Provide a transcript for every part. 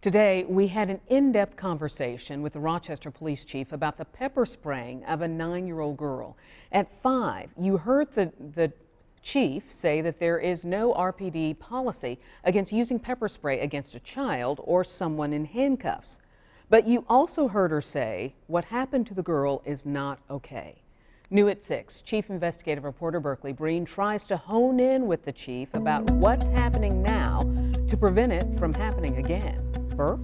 Today, we had an in-depth conversation with the Rochester Police Chief about the pepper spraying of a 9-year-old girl. At 5, you heard the chief say that there is no RPD policy against using pepper spray against a child or someone in handcuffs. But you also heard her say what happened to the girl is not okay. New at 6, Chief Investigative Reporter Berkeley Brean tries to hone in with the chief about what's happening now to prevent it from happening again. Burke?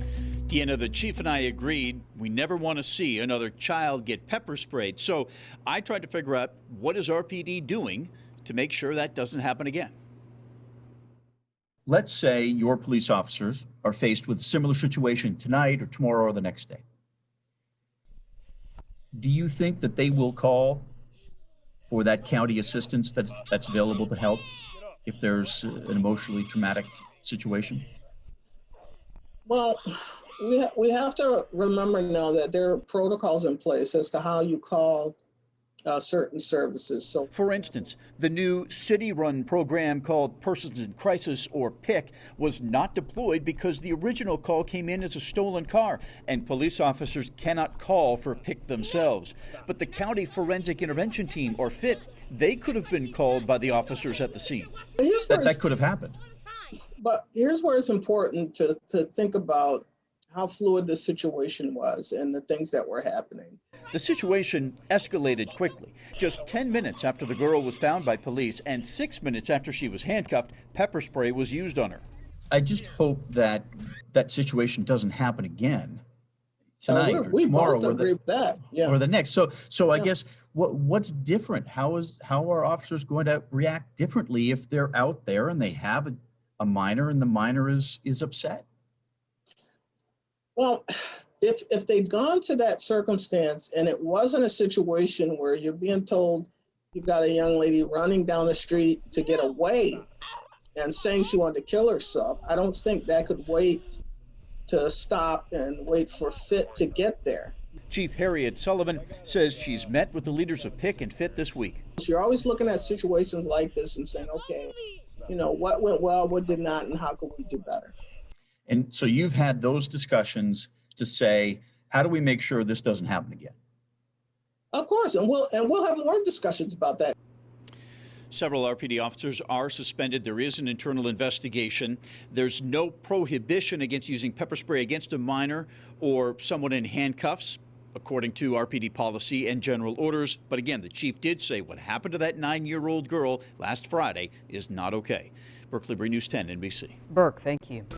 Deanna, the chief and I agreed we never want to see another child get pepper sprayed. So I tried to figure out what is RPD doing to make sure that doesn't happen again. Let's say your police officers are faced with a similar situation tonight or tomorrow or the next day. Do you think that they will call for that county assistance that's available to help if there's an emotionally traumatic situation? Well, we have to remember now that there are protocols in place as to how you call certain services. So, for instance, the new city-run program called Persons in Crisis, or PIC, was not deployed because the original call came in as a stolen car, and police officers cannot call for PIC themselves. But the County Forensic Intervention Team, or FIT, they could have been called by the officers at the scene. That could have happened. But here's where it's important to think about how fluid the situation was and the things that were happening. The situation escalated quickly. Just 10 minutes after the girl was found by police and 6 minutes after she was handcuffed, pepper spray was used on her. I just hope that that situation doesn't happen again tonight or tomorrow both agree with that. Yeah. Or the next. So I guess what's different? How are officers going to react differently if they're out there and they have a minor and the minor is upset? Well, if they'd gone to that circumstance and it wasn't a situation where you're being told you've got a young lady running down the street to get away and saying she wanted to kill herself, I don't think that could wait to stop and wait for FIT to get there. Chief Herriott-Sullivan says she's met with the leaders of PIC and FIT this week. So you're always looking at situations like this and saying, okay, what went well, what did not, and how can we do better? And so you've had those discussions to say, how do we make sure this doesn't happen again? Of course, and we'll have more discussions about that. Several RPD officers are suspended. There is an internal investigation. There's no prohibition against using pepper spray against a minor or someone in handcuffs, according to RPD policy and general orders. But again, the chief did say what happened to that 9-year-old girl last Friday is not okay. Berkeley, News 10 NBC. Burke, thank you.